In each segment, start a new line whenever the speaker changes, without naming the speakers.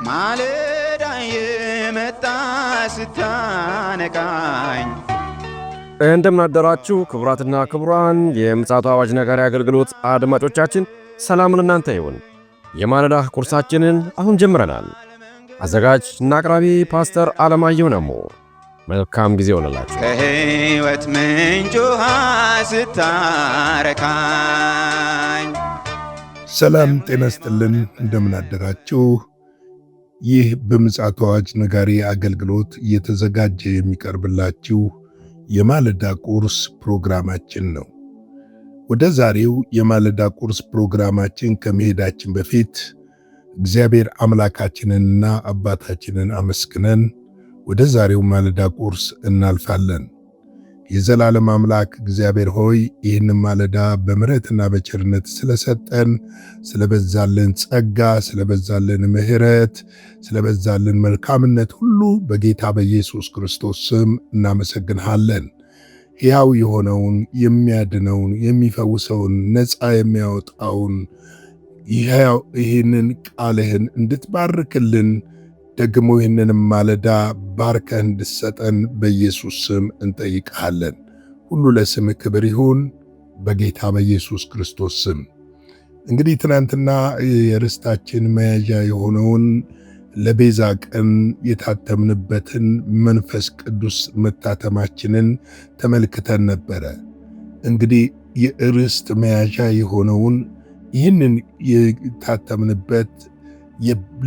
ማለዳ የመጣ ስታነቃኝ
እንደምናደራችሁ ክቡራትና ክቡራን የምፅዓቱ አዋጅ ነጋሪ አገልግሎት አድማጮቻችን ሰላም ለእናንተ ይሁን። የማለዳ ቁርሳችንን አሁን ጀምረናል። አዘጋጅ እና አቅራቢ ፓስተር አለማየሁ ነሞ። መልካም ጊዜ ይሆንላችሁ።
ከሕይወት ምንጭ ውሃ ስታረካኝ።
ሰላም ጤና ይስጥልን፣ እንደምናደራችሁ። ይህ በምፅዓቱ አዋጅ ነጋሪ አገልግሎት እየተዘጋጀ የሚቀርብላችሁ የማለዳ ቁርስ ፕሮግራማችን ነው። ወደ ዛሬው የማለዳ ቁርስ ፕሮግራማችን ከመሄዳችን በፊት እግዚአብሔር አምላካችንንና አባታችንን አመስግነን ወደ ዛሬው ማለዳ ቁርስ እናልፋለን። የዘላለም አምላክ እግዚአብሔር ሆይ ይህንን ማለዳ በምሕረትና በቸርነት ስለሰጠን፣ ስለበዛልን ጸጋ፣ ስለበዛልን ምሕረት፣ ስለበዛልን መልካምነት ሁሉ በጌታ በኢየሱስ ክርስቶስ ስም እናመሰግንሃለን። ሕያው የሆነውን የሚያድነውን፣ የሚፈውሰውን፣ ነፃ የሚያወጣውን ይህንን ቃልህን እንድትባርክልን ደግሞ ይህንንም ማለዳ ባርከህ እንድትሰጠን በኢየሱስ ስም እንጠይቅሃለን። ሁሉ ለስም ክብር ይሁን በጌታ በኢየሱስ ክርስቶስ ስም። እንግዲህ ትናንትና የርስታችን መያዣ የሆነውን ለቤዛ ቀን የታተምንበትን መንፈስ ቅዱስ መታተማችንን ተመልክተን ነበረ። እንግዲህ የርስት መያዣ የሆነውን ይህንን የታተምንበት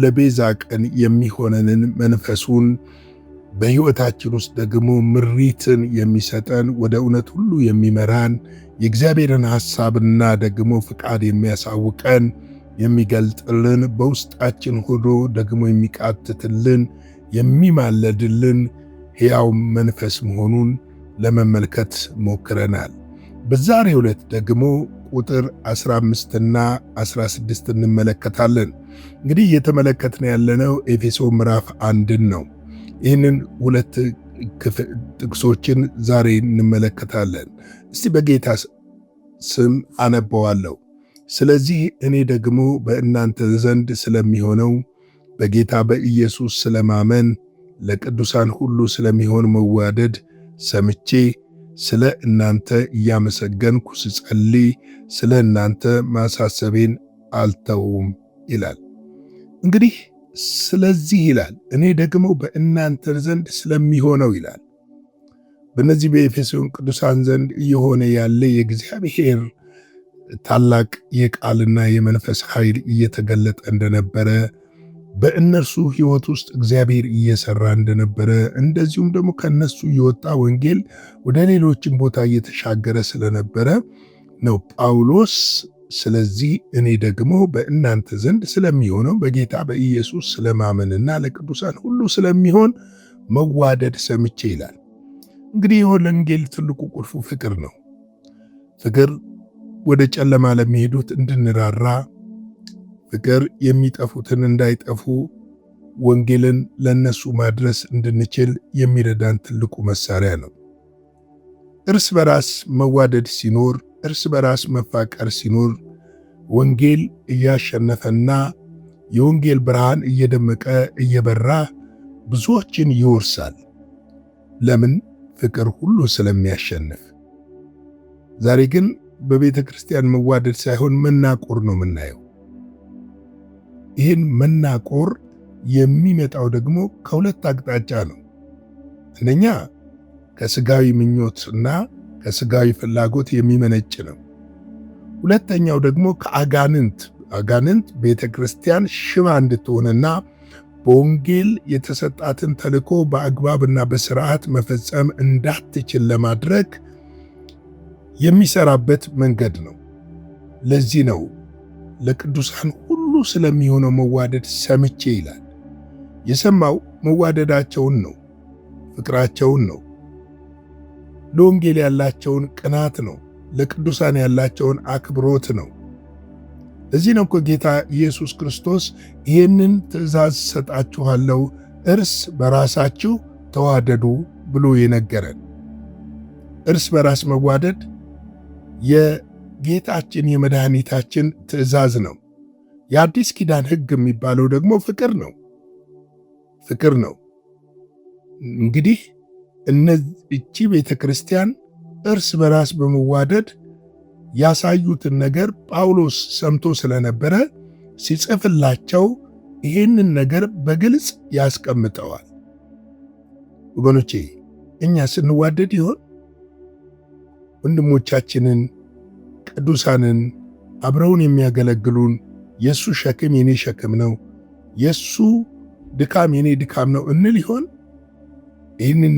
ለቤዛ ቀን የሚሆነንን መንፈሱን በሕይወታችን ውስጥ ደግሞ ምሪትን የሚሰጠን ወደ እውነት ሁሉ የሚመራን የእግዚአብሔርን ሐሳብና ደግሞ ፍቃድ የሚያሳውቀን የሚገልጥልን በውስጣችን ሆኖ ደግሞ የሚቃትትልን የሚማለድልን ሕያው መንፈስ መሆኑን ለመመልከት ሞክረናል። በዛሬው ዕለት ደግሞ ቁጥር 15 እና 16 እንመለከታለን። እንግዲህ እየተመለከትን ያለነው ኤፌሶን ምዕራፍ 1 ነው። ይህንን ሁለት ጥቅሶችን ዛሬ እንመለከታለን። እስቲ በጌታ ስም አነበዋለሁ። ስለዚህ እኔ ደግሞ በእናንተ ዘንድ ስለሚሆነው በጌታ በኢየሱስ ስለማመን ለቅዱሳን ሁሉ ስለሚሆን መዋደድ ሰምቼ ስለ እናንተ እያመሰገንኩ ስጸልይ ስለ እናንተ ማሳሰቤን አልተውም ይላል። እንግዲህ ስለዚህ ይላል እኔ ደግሞ በእናንተ ዘንድ ስለሚሆነው ይላል። በእነዚህ በኤፌሶን ቅዱሳን ዘንድ እየሆነ ያለ የእግዚአብሔር ታላቅ የቃልና የመንፈስ ኃይል እየተገለጠ እንደነበረ፣ በእነርሱ ሕይወት ውስጥ እግዚአብሔር እየሰራ እንደነበረ፣ እንደዚሁም ደግሞ ከነሱ የወጣ ወንጌል ወደ ሌሎችም ቦታ እየተሻገረ ስለነበረ ነው ጳውሎስ ስለዚህ እኔ ደግሞ በእናንተ ዘንድ ስለሚሆነው በጌታ በኢየሱስ ስለማመንና ለቅዱሳን ሁሉ ስለሚሆን መዋደድ ሰምቼ ይላል። እንግዲህ የወንጌል ትልቁ ቁልፉ ፍቅር ነው። ፍቅር ወደ ጨለማ ለሚሄዱት እንድንራራ፣ ፍቅር የሚጠፉትን እንዳይጠፉ ወንጌልን ለነሱ ማድረስ እንድንችል የሚረዳን ትልቁ መሳሪያ ነው። እርስ በራስ መዋደድ ሲኖር፣ እርስ በራስ መፋቀር ሲኖር ወንጌል እያሸነፈና የወንጌል ብርሃን እየደመቀ እየበራ ብዙዎችን ይወርሳል። ለምን? ፍቅር ሁሉ ስለሚያሸንፍ። ዛሬ ግን በቤተ ክርስቲያን መዋደድ ሳይሆን መናቆር ነው የምናየው። ይህን መናቆር የሚመጣው ደግሞ ከሁለት አቅጣጫ ነው። አንደኛ ከስጋዊ ምኞትና ከስጋዊ ፍላጎት የሚመነጭ ነው። ሁለተኛው ደግሞ ከአጋንንት ቤተ ክርስቲያን ሽባ እንድትሆንና በወንጌል የተሰጣትን ተልእኮ በአግባብና በስርዓት መፈጸም እንዳትችል ለማድረግ የሚሰራበት መንገድ ነው። ለዚህ ነው ለቅዱሳን ሁሉ ስለሚሆነው መዋደድ ሰምቼ ይላል። የሰማው መዋደዳቸውን ነው፣ ፍቅራቸውን ነው፣ ለወንጌል ያላቸውን ቅናት ነው፣ ለቅዱሳን ያላቸውን አክብሮት ነው። ለዚህ ነው እኮ ጌታ ኢየሱስ ክርስቶስ ይህንን ትእዛዝ ሰጣችኋለሁ፣ እርስ በራሳችሁ ተዋደዱ ብሎ የነገረን። እርስ በራስ መዋደድ የጌታችን የመድኃኒታችን ትእዛዝ ነው። የአዲስ ኪዳን ሕግ የሚባለው ደግሞ ፍቅር ነው። ፍቅር ነው። እንግዲህ እቺ ቤተክርስቲያን እርስ በራስ በመዋደድ ያሳዩትን ነገር ጳውሎስ ሰምቶ ስለነበረ ሲጽፍላቸው ይህንን ነገር በግልጽ ያስቀምጠዋል። ወገኖቼ እኛ ስንዋደድ ይሆን? ወንድሞቻችንን ቅዱሳንን አብረውን የሚያገለግሉን የሱ ሸክም የኔ ሸክም ነው፣ የሱ ድካም የኔ ድካም ነው እንል ይሆን? ይህንን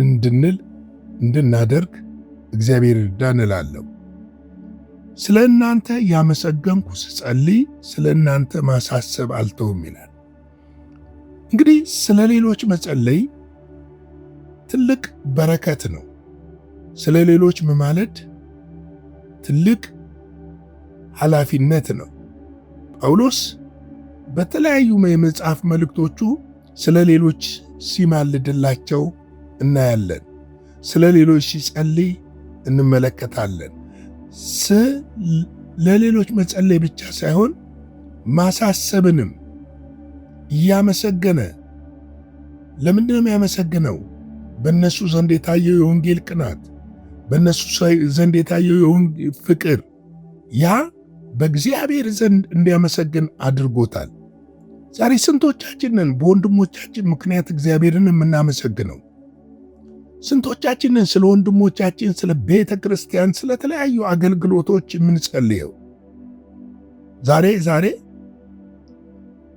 እንድናደርግ እግዚአብሔር ይርዳን እላለሁ። ስለ እናንተ ያመሰገንኩ ስጸልይ ስለ እናንተ ማሳሰብ አልተውም ይላል። እንግዲህ ስለ ሌሎች መጸለይ ትልቅ በረከት ነው። ስለ ሌሎች መማለድ ትልቅ ኃላፊነት ነው። ጳውሎስ በተለያዩ የመጽሐፍ መልእክቶቹ ስለ ሌሎች ሲማልድላቸው እናያለን። ስለ ሌሎች ሲጸልይ እንመለከታለን። ለሌሎች መጸለይ ብቻ ሳይሆን ማሳሰብንም እያመሰገነ ለምንድን ነው የሚያመሰግነው? በእነሱ ዘንድ የታየው የወንጌል ቅናት፣ በእነሱ ዘንድ የታየው ፍቅር ያ በእግዚአብሔር ዘንድ እንዲያመሰግን አድርጎታል። ዛሬ ስንቶቻችንን በወንድሞቻችን ምክንያት እግዚአብሔርን የምናመሰግነው? ስንቶቻችንን ስለ ወንድሞቻችን፣ ስለ ቤተ ክርስቲያን፣ ስለ ተለያዩ አገልግሎቶች የምንጸልየው? ዛሬ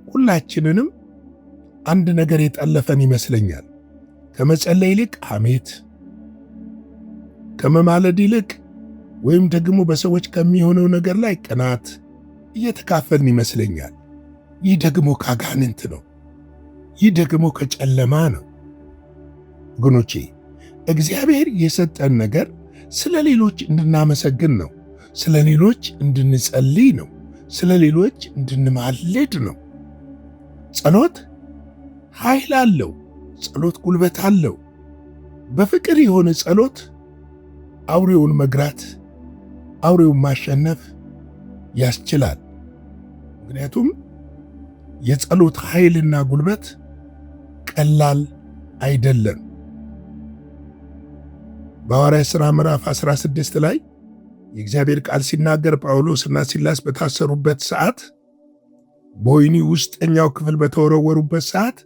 ሁላችንንም አንድ ነገር የጠለፈን ይመስለኛል። ከመጸለይ ይልቅ ሐሜት፣ ከመማለድ ይልቅ ወይም ደግሞ በሰዎች ከሚሆነው ነገር ላይ ቅናት እየተካፈልን ይመስለኛል። ይህ ደግሞ ከአጋንንት ነው። ይህ ደግሞ ከጨለማ ነው። ወገኖቼ እግዚአብሔር የሰጠን ነገር ስለ ሌሎች እንድናመሰግን ነው። ስለ ሌሎች እንድንጸልይ ነው። ስለ ሌሎች እንድንማልድ ነው። ጸሎት ኃይል አለው። ጸሎት ጉልበት አለው። በፍቅር የሆነ ጸሎት አውሬውን መግራት፣ አውሬውን ማሸነፍ ያስችላል። ምክንያቱም የጸሎት ኃይልና ጉልበት ቀላል አይደለም። በሐዋርያት ሥራ ምዕራፍ 16 ላይ የእግዚአብሔር ቃል ሲናገር ጳውሎስና ሲላስ በታሰሩበት ሰዓት፣ በወህኒ ውስጠኛው ክፍል በተወረወሩበት ሰዓት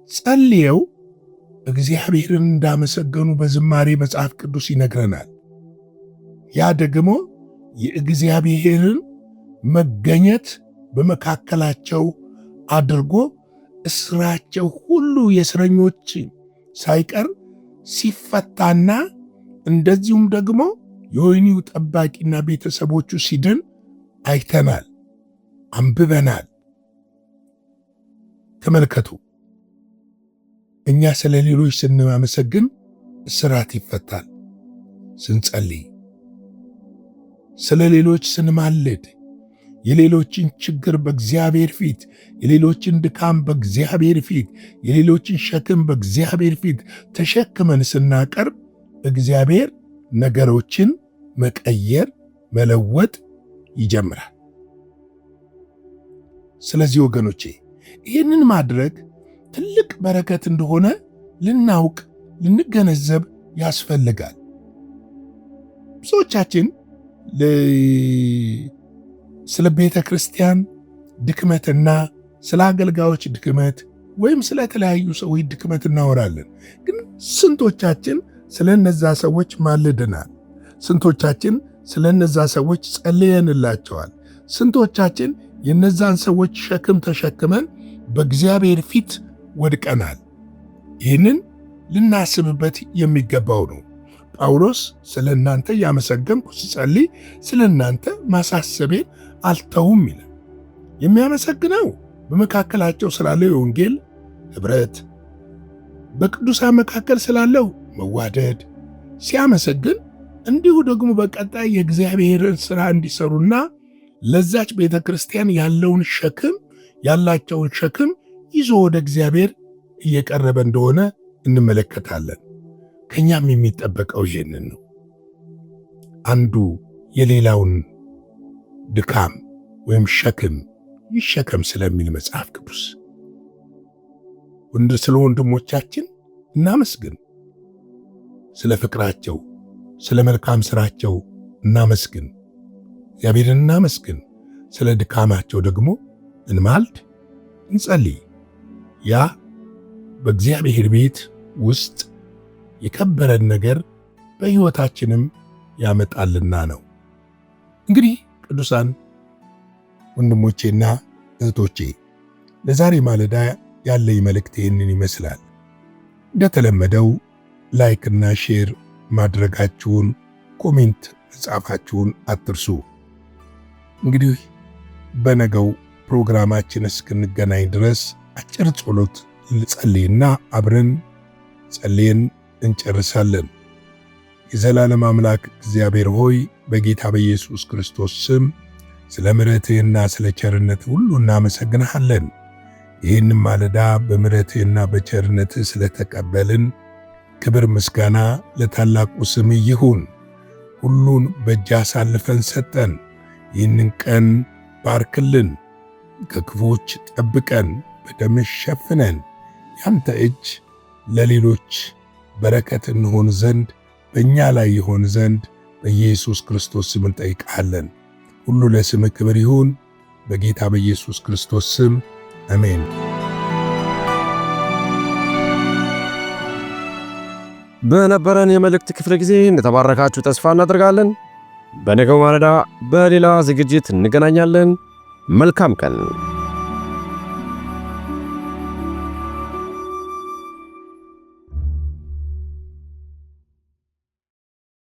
ጸልየው እግዚአብሔርን እንዳመሰገኑ በዝማሬ መጽሐፍ ቅዱስ ይነግረናል። ያ ደግሞ የእግዚአብሔርን መገኘት በመካከላቸው አድርጎ እስራቸው ሁሉ የእስረኞች ሳይቀር ሲፈታና እንደዚሁም ደግሞ የወህኒው ጠባቂና ቤተሰቦቹ ሲድን አይተናል፣ አንብበናል። ተመልከቱ። እኛ ስለ ሌሎች ስናመሰግን እስራት ይፈታል። ስንጸልይ፣ ስለ ሌሎች ስንማልድ፣ የሌሎችን ችግር በእግዚአብሔር ፊት፣ የሌሎችን ድካም በእግዚአብሔር ፊት፣ የሌሎችን ሸክም በእግዚአብሔር ፊት ተሸክመን ስናቀርብ እግዚአብሔር ነገሮችን መቀየር መለወጥ ይጀምራል። ስለዚህ ወገኖቼ ይህንን ማድረግ ትልቅ በረከት እንደሆነ ልናውቅ ልንገነዘብ ያስፈልጋል። ብዙዎቻችን ስለ ቤተ ክርስቲያን ድክመትና ስለ አገልጋዮች ድክመት ወይም ስለ ተለያዩ ሰዎች ድክመት እናወራለን። ግን ስንቶቻችን ስለ እነዛ ሰዎች ማልደናል? ስንቶቻችን ስለ እነዛ ሰዎች ጸልየንላቸዋል? ስንቶቻችን የነዛን ሰዎች ሸክም ተሸክመን በእግዚአብሔር ፊት ወድቀናል? ይህንን ልናስብበት የሚገባው ነው። ጳውሎስ ስለ እናንተ ያመሰገንኩ ስጸልይ ስለ እናንተ ማሳሰቤን አልተውም ይላል። የሚያመሰግነው በመካከላቸው ስላለው የወንጌል ኅብረት፣ በቅዱሳን መካከል ስላለው መዋደድ ሲያመሰግን፣ እንዲሁ ደግሞ በቀጣይ የእግዚአብሔርን ሥራ እንዲሰሩና ለዛች ቤተ ክርስቲያን ያላቸውን ሸክም ይዞ ወደ እግዚአብሔር እየቀረበ እንደሆነ እንመለከታለን። ከኛም የሚጠበቀው ይህንን ነው። አንዱ የሌላውን ድካም ወይም ሸክም ይሸከም ስለሚል መጽሐፍ ቅዱስ ስለ ወንድሞቻችን እናመስግን። ስለ ፍቅራቸው፣ ስለ መልካም ሥራቸው እናመስግን። እግዚአብሔርን እናመስግን። ስለ ድካማቸው ደግሞ እንማልድ፣ እንጸልይ። ያ በእግዚአብሔር ቤት ውስጥ የከበረን ነገር በሕይወታችንም ያመጣልና ነው። እንግዲህ ቅዱሳን ወንድሞቼና እህቶቼ ለዛሬ ማለዳ ያለኝ መልእክት ይህንን ይመስላል። እንደተለመደው ላይክና ሼር ማድረጋችሁን፣ ኮሜንት መጻፋችሁን አትርሱ። እንግዲህ በነገው ፕሮግራማችን እስክንገናኝ ድረስ አጭር ጸሎት ልጸልይና አብረን ጸልየን እንጨርሳለን። የዘላለም አምላክ እግዚአብሔር ሆይ በጌታ በኢየሱስ ክርስቶስ ስም ስለ ምሕረትህና ስለ ቸርነትህ ሁሉ እናመሰግንሃለን። ይህንም ማለዳ በምሕረትህና በቸርነትህ ስለተቀበልን ክብር ምስጋና ለታላቁ ስም ይሁን። ሁሉን በእጅ አሳልፈን ሰጠን። ይህንን ቀን ባርክልን፣ ከክፉዎች ጠብቀን፣ በደምህ ሸፍነን። ያንተ እጅ ለሌሎች በረከት እንሆን ዘንድ በእኛ ላይ ይሆን ዘንድ በኢየሱስ ክርስቶስ ስም እንጠይቃለን። ሁሉ ለስምህ ክብር ይሁን፣ በጌታ በኢየሱስ ክርስቶስ ስም አሜን።
በነበረን የመልእክት ክፍለ ጊዜ እንደተባረካችሁ ተስፋ እናደርጋለን። በነገው ማለዳ በሌላ ዝግጅት እንገናኛለን። መልካም ቀን።